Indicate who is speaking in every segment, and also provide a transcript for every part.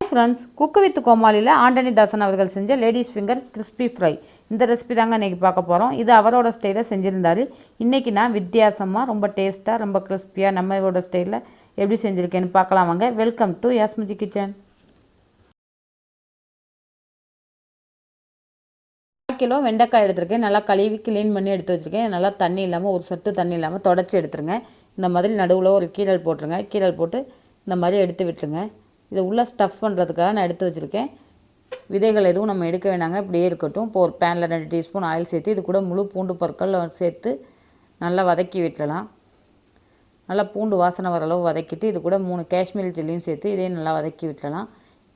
Speaker 1: Friends, cook with கோமாளியில் Antony தாசன் அவர்கள் செஞ்ச ladies finger crispy fry இந்த ரெசிபி தாங்க இன்றைக்கி பார்க்க போகிறோம். இது அவரோட ஸ்டைலில் செஞ்சுருந்தார். இன்றைக்கி நான் வித்தியாசமாக ரொம்ப டேஸ்ட்டாக ரொம்ப கிறிஸ்பியாக நம்மளோட ஸ்டைலில் எப்படி செஞ்சுருக்கேன்னு பார்க்கலாம் வாங்க. Welcome to Yasmiji kitchen. 1 kilo வெண்டைக்காய் எடுத்துருக்கேன். நல்லா கழுவி க்ளீன் பண்ணி எடுத்து வச்சுருக்கேன். நல்லா தண்ணி இல்லாமல் ஒரு சொட்டு தண்ணி இல்லாமல் தொடச்சி எடுத்துருங்க. இந்த மாதிரி நடுவில் ஒரு கீரல் போட்டுருங்க. கீரல் போட்டு இந்த மாதிரி எடுத்து விட்டுருங்க. இதை உள்ளே ஸ்டஃப் பண்ணுறதுக்காக நான் எடுத்து வச்சுருக்கேன். விதைகள் எதுவும் நம்ம எடுக்க வேணாங்க, இப்படியே இருக்கட்டும். இப்போ ஒரு பேனில் 2 டீஸ்பூன் ஆயில் சேர்த்து இது கூட முழு பூண்டு பற்கள் சேர்த்து நல்லா வதக்கி விட்டுடலாம். நல்லா பூண்டு வாசனை வர அளவு வதக்கிட்டு இது கூட 3 காஷ்மீரி சில்லியும் சேர்த்து இதையும் நல்லா வதக்கி விட்டுடலாம்.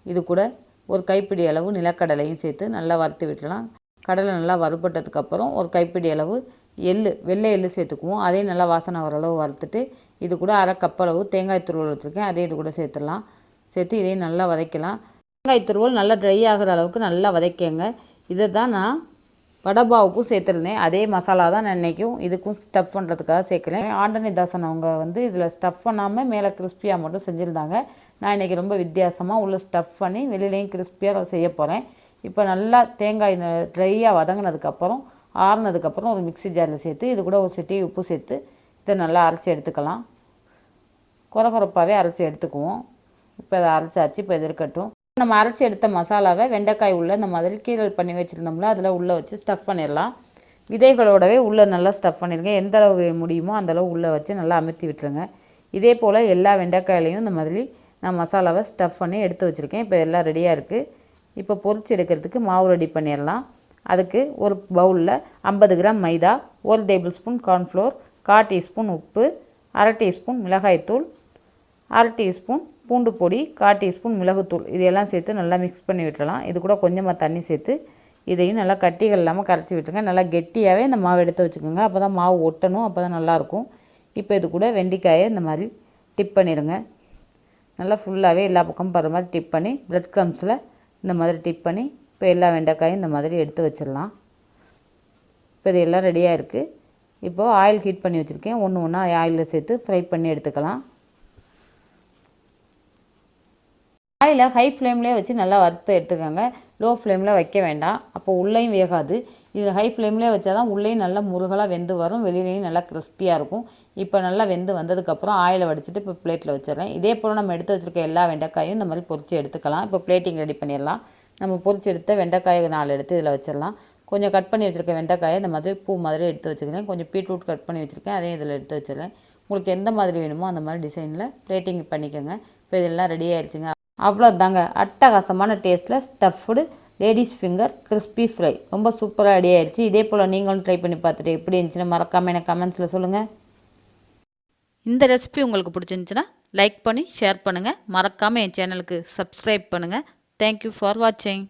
Speaker 1: இது கூட ஒரு கைப்பிடி அளவு நிலக்கடலையும் சேர்த்து நல்லா வறுத்து விட்டுடலாம். கடலை நல்லா வறுபட்டதுக்கப்புறம் ஒரு கைப்பிடி அளவு வெள்ளை எள்ளு சேர்த்துக்குவோம். அதையும் நல்லா வாசனை வர அளவு வறுத்துட்டு இது கூட 1/2 கப் அளவு தேங்காய் துருவல் வச்சுருக்கேன். அதே இது கூட சேர்த்துடலாம். சேர்த்து இதையும் நல்லா வதக்கலாம். தேங்காய் துருவல் நல்லா ட்ரை ஆகிற அளவுக்கு நல்லா வதக்கங்க. இதை தான் நான் வடபாவுக்கும் சேர்த்துருந்தேன். அதே மசாலா தான் நான் இன்றைக்கும் இதுக்கும் ஸ்டஃப் பண்ணுறதுக்காக சேர்க்குறேன். ஆண்டனி தாசன் அவங்க இதில் ஸ்டஃப் பண்ணாமல் மேலே கிறிஸ்பியாக மட்டும் செஞ்சுருந்தாங்க. நான் இன்றைக்கி ரொம்ப வித்தியாசமாக உள்ளே ஸ்டஃப் பண்ணி வெளியிலையும் கிறிஸ்பியாக செய்ய போகிறேன். இப்போ நல்லா தேங்காய் ட்ரையாக வதங்கினதுக்கப்புறம் ஆறுனதுக்கப்புறம் ஒரு மிக்ஸி ஜாரில் சேர்த்து இது கூட ஒரு சிட்டி உப்பு சேர்த்து இதை நல்லா அரைச்சி எடுத்துக்கலாம். குறப்பாகவே அரைச்சி எடுத்துக்குவோம். இப்போ அதை அரைச்சாச்சு. இப்போ இது இருக்கட்டும். நம்ம அரைச்சி எடுத்த மசாலாவை வெண்டைக்காய் உள்ளே இந்த மாதிரி கீரல் பண்ணி வச்சுருந்தோம்ல அதில் உள்ளே வச்சு ஸ்டஃப் பண்ணிடலாம். விதைகளோடவே உள்ளே நல்லா ஸ்டஃப் பண்ணிடுங்க. எந்த அளவு முடியுமோ அந்தளவு உள்ளே வச்சு நல்லா அமுத்தி விட்டுருங்க. இதே போல் எல்லா வெண்டைக்காயிலையும் இந்த மாதிரி நான் மசாலாவை ஸ்டஃப் பண்ணி எடுத்து வச்சுருக்கேன். இப்போ எல்லாம் ரெடியாக இருக்குது. இப்போ பொரிச்சு எடுக்கிறதுக்கு மாவு ரெடி பண்ணிடலாம். அதுக்கு ஒரு பவுலில் 50 கிராம் மைதா, 1 டேபிள் ஸ்பூன் கார்ன்ஃப்ளோர், 1/4 டீஸ்பூன் உப்பு, 1/2 டீஸ்பூன் மிளகாய்த்தூள், 1/2 டீஸ்பூன் பூண்டு பொடி, 1/4 டீஸ்பூன் மிளகுத்தூள் இதையெல்லாம் சேர்த்து நல்லா மிக்ஸ் பண்ணி விட்டுடலாம். இது கூட கொஞ்சமாக தண்ணி சேர்த்து இதையும் நல்லா கட்டிகள் இல்லாமல் கரைச்சி விட்டுருங்க. நல்லா கெட்டியாகவே இந்த மாவு எடுத்து வச்சுக்கோங்க. அப்போ தான் மாவு ஒட்டணும், அப்போ தான் நல்லாயிருக்கும். இப்போ இது கூட வெண்டைக்காயை இந்த மாதிரி டிப் பண்ணிடுங்க. நல்லா ஃபுல்லாகவே எல்லா பக்கமும் படுற மாதிரி டிப் பண்ணி பிரெட் க்ரம்ஸில் இந்த மாதிரி டிப் பண்ணி இப்போ எல்லா வெண்டைக்காயும் இந்த மாதிரி எடுத்து வச்சிடலாம். இப்போ இது எல்லாம் ரெடியாக இருக்குது. இப்போது ஆயில் ஹீட் பண்ணி வச்சுருக்கேன். ஒன்று ஒன்றா ஆயிலில் சேர்த்து ஃப்ரை பண்ணி எடுத்துக்கலாம். ஆயிலை ஹை ஃப்ளேம்லேயே வச்சு நல்லா வறுத்து எடுத்துக்கோங்க. லோ ஃப்ளேமில் வைக்க வேண்டாம், அப்போ உள்ளேயும் வேகாது. இது ஹை ஃப்ளேம்லேயே வச்சா தான் உள்ளேயும் நல்லா முருகலாக வெந்து வரும், வெளியிலையும் நல்லா கிறிஸ்பியாக இருக்கும். இப்போ நல்லா வெந்து வந்ததுக்கப்புறம் ஆயிலை வடிச்சிட்டு இப்போ பிளேட்டில் வச்சிடறேன். இதே போல் நம்ம எடுத்து வச்சுருக்க எல்லா வெண்டைக்காயும் இந்த மாதிரி பொரிச்சு எடுத்துக்கலாம். இப்போ பிளேட்டிங் ரெடி பண்ணிடலாம். நம்ம பொரிச்சு எடுத்த வெண்டைக்காயை 4 எடுத்து இதில் வச்சிடலாம். கொஞ்சம் கட் பண்ணி வச்சுருக்க வெண்டைக்காயை இந்த மாதிரி பூ மாதிரி எடுத்து வச்சுக்கிறேன். கொஞ்சம் பீட்ரூட் கட் பண்ணி வச்சுருக்கேன், அதையும் இதில் எடுத்து வச்சிடறேன். உங்களுக்கு எந்த மாதிரி வேணுமோ அந்த மாதிரி டிசைனில் பிளேட்டிங் பண்ணிக்கோங்க. இப்போ இதெல்லாம் ரெடி ஆயிடுச்சுங்க. அவ்வளோதாங்க, அட்டகாசமான டேஸ்ட்டில் stuffed ladies finger crispy fry ரொம்ப சூப்பராக ரெடி ஆயிடுச்சு. இதே போல் நீங்களும் ட்ரை பண்ணி பார்த்துட்டு எப்படி இருந்துச்சுன்னு மறக்காமல் எனக்கு கமெண்ட்ஸில் சொல்லுங்கள். இந்த ரெசிபி உங்களுக்கு பிடிச்சிருந்துச்சுன்னா லைக் பண்ணி ஷேர் பண்ணுங்கள். மறக்காமல் என் சேனலுக்கு சப்ஸ்கிரைப் பண்ணுங்கள். தேங்க்யூ ஃபார் வாட்சிங்.